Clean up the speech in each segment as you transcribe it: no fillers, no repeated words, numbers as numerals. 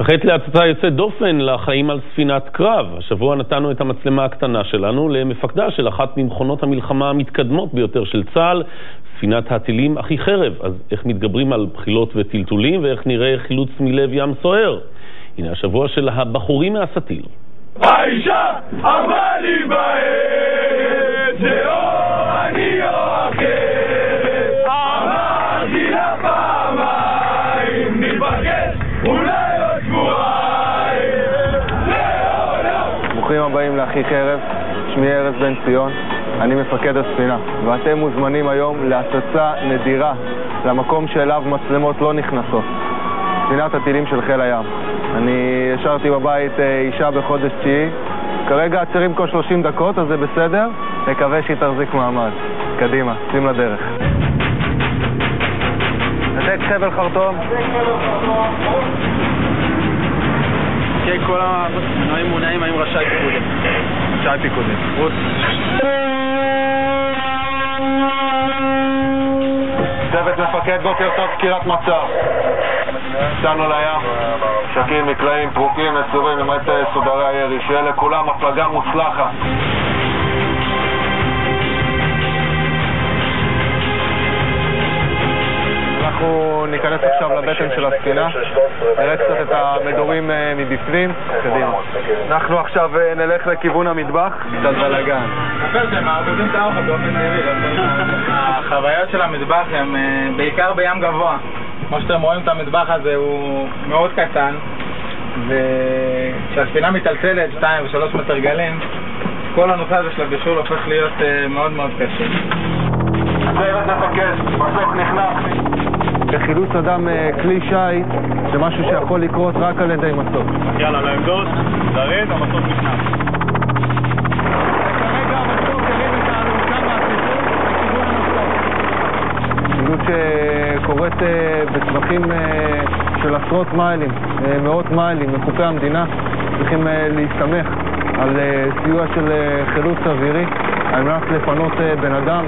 זכית להצצה יוצאת דופן לחיים על ספינת קרב. השבוע נתנו את המצלמה הקטנה שלנו למפקדה של אחת ממכונות המלחמה המתקדמות ביותר של צה"ל, ספינת הטילים אחי חרב. אז איך מתגברים על בחילות וטלטולים, ואיך נראה חילוץ מלב ים סוער? הנה השבוע של הבחורים מהסטיל. האישה אמרה לי בעת, זה או אני או אחרת, אמרתי לה פעמיים, ניפגש אולי עוד שבועיים, לעולם. ברוכים הבאים לאחי חרב, שמי ארז בן ציון, אני מפקד הספינה, ואתם מוזמנים היום להצצה נדירה למקום שאליו מצלמות לא נכנסות, ספינת הטילים של חיל הים. אני השארתי בבית אישה בחודש תשיעי, כרגע עצרים כל 30 דקות, אז זה בסדר, נקווה שהיא תחזיק מעמד. קדימה, שים לדרך. נתק חבל חרטום. אוקיי, כל המנועים מונעים, האם רשאי פיקודים? רשאי פיקודים. רוץ. צוות מפקד, בוקר טוב, סקירת מצב. יצאנו לים, שקים, מקלעים, פרוקים, מסורים, למעט סודרי הירי, שיהיה לכולם הפלגה מוצלחת. אנחנו ניכנס עכשיו לבטן של הספינה, נראה קצת את המדורים מבפנים, קדימה. אנחנו עכשיו נלך לכיוון המטבח, קצת בלגן. אתם מערבבים את האוכל באופן טבעי. החוויות של המטבח הם בעיקר בים גבוה. כמו שאתם רואים, את המטבח הזה הוא מאוד קטן, וכשהספינה מטלטלת 2 ו3 מטר גלים, כל הנושא הזה של הבישול הופך להיות מאוד מאוד קשה. צוות מפקד, מסוק נכנס. בחילוץ אדם כלי שיט זה משהו שיכול לקרות רק על ידי מסוק. יאללה, לעמדות, לרד, המסוק נכנס. כרגע המסוק הרים את האלונקה מהסיפור לכיוון המסוק. חילוץ שקורית בטווחים של עשרות מיילים, מאות מיילים מחופי המדינה. צריכים להסתמך על סיוע של חילוץ אווירי על מנת לפנות בן אדם.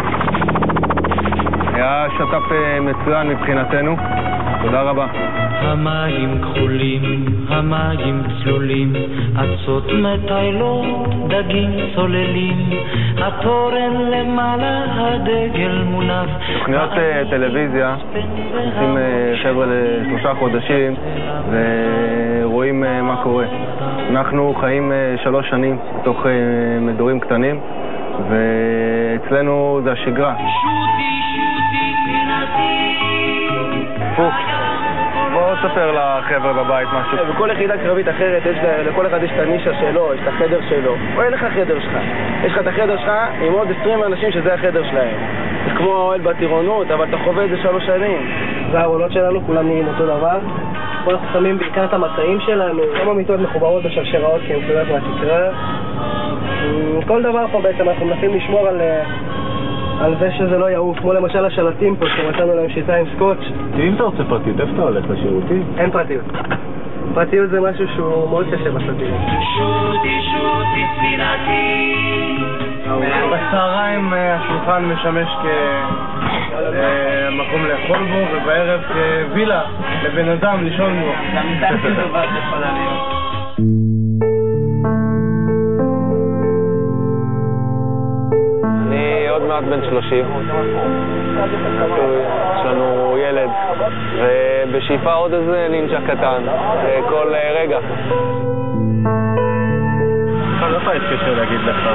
היה שת"פ מצוין מבחינתנו, תודה רבה. המים כחולים, המים צלולים, עצות מטיילות, דגים צוללים, התורן למעלה, הדגל מונף. תוכניות טלוויזיה, עושים חבר'ה ל3 חודשים ורואים מה קורה. אנחנו חיים 3 שנים בתוך מדורים קטנים, ואצלנו זה השגרה. פוק, בואו תספר לחבר'ה בבית משהו. בכל יחידה קרבית אחרת, לכל אחד יש את הנישה שלו, יש את החדר שלו. או אין לך חדר שלך. יש לך את החדר שלך עם עוד 20 אנשים שזה החדר שלהם. זה כמו אוהל בטירונות, אבל אתה חווה את זה 3 שנים. זה הארונות שלנו, כולם נראים אותו דבר. פה אנחנו שמים בעיקר את המצעים שלנו. כמה מיטות מחוברות בשרשראות כי הן פשוט מהתקרה. כל דבר פה בעצם אנחנו מנסים לשמור על זה שזה לא יעוף, כמו למשל השלטים פה שמצאנו להם שיטה עם סקוץ'. אם אתה רוצה פרטיות, איפה אתה הולך לשירותים? אין פרטיות. פרטיות זה משהו שהוא מאוד קשה בסביבה. שוטי ספינתי. בצהריים השולחן משמש כמקום לאכול בו, ובערב כווילה לבן אדם לישון בו. גם ניתן כדובה שיכולה להיות. אני עוד מעט בן 30, יש לנו ילד, ובשאיפה עוד איזה נינג'ה קטן, כל רגע. לא פעם קשר להגיד לך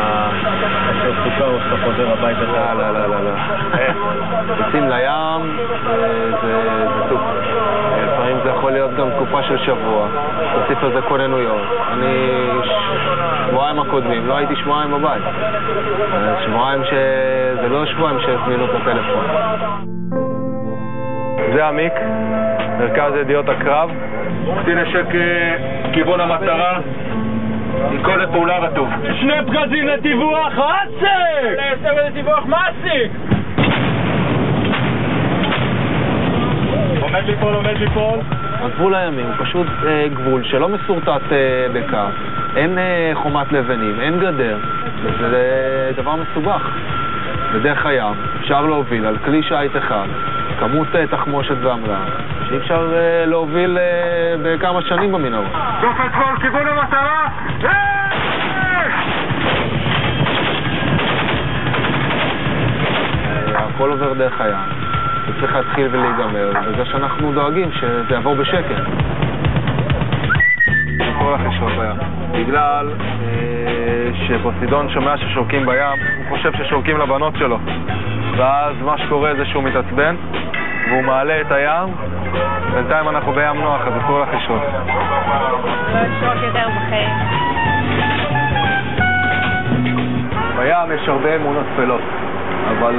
אשר סוכר או שאתה חוזר הביתה. לא. יוצאים לים, זה טוב. לפעמים זה יכול להיות גם תקופה של שבוע, תוסיף לזה כוננויות. אני שבועיים הקודמים, לא הייתי שבועיים בבית. שבועיים זה לא שבועיים שהזמינו את הטלפון. זה עמיק, מרכז ידיעות הקרב. קצין נשק כיוון המטרה. כל לפעולה רטוב. 2 פגזים לטיווח, מעסיק! 2 לטיווח, מעסיק! עומד ליפול. הגבול הימי הוא פשוט גבול שלא מסורטט בקו. אין חומת לבנים, אין גדר. זה דבר מסובך. בדרך הים אפשר להוביל על כלי שיט אחד כמות תחמושת ועמלה שאי אפשר להוביל בכמה שנים במנהרות. דופן שמאל, כיוון המטרה! הכל עובר דרך הים. זה צריך להתחיל ולהיגמר, וזה שאנחנו דואגים שזה יעבור בשקט. כל החישות בים. בגלל שפוסידון שומע ששורקים בים, הוא חושב ששורקים לבנות שלו. ואז מה שקורה זה שהוא מתעצבן, והוא מעלה את הים, בינתיים אנחנו בים נוח, אז זה כל החישות. לא לשרוק יותר בחיים. בים יש הרבה אמונות תפלות, אבל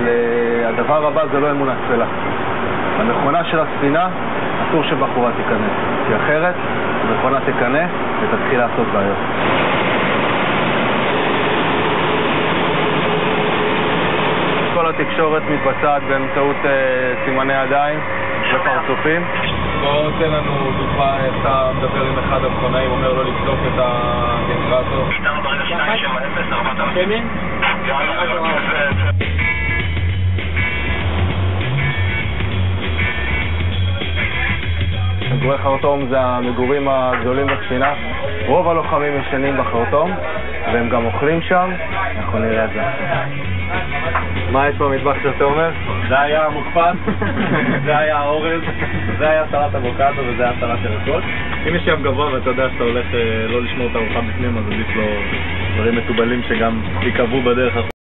הדבר הבא זה לא אמונה תפלה. המכונה של הספינה, אסור שבחורה תיכנס, כי אחרת המכונה תיכנס ותתחיל לעשות בעיות. כל התקשורת מתבצעת באמצעות סימני ידיים ופרצופים. בואו נותן לנו דוגמה, אתה מדבר עם אחד המכונאים, אומר לו לבדוק את הגנרטור. איתנו ברגע 270 שמים? מגורי חרטום זה המגורים הגדולים בספינה. רוב הלוחמים ישנים בחרטום והם גם אוכלים שם. אנחנו נראה את זה. מה יש במטבח שאתה אומר? זה היה המוקפן, זה היה האורז, זה היה סלט אבוקדו וזה היה סלט ירקות. אם יש ים גבוה ואתה יודע שאתה הולך לא לשמור את הארוחה בפנים, אז עדיף לו דברים מטובלים שגם יקבעו בדרך.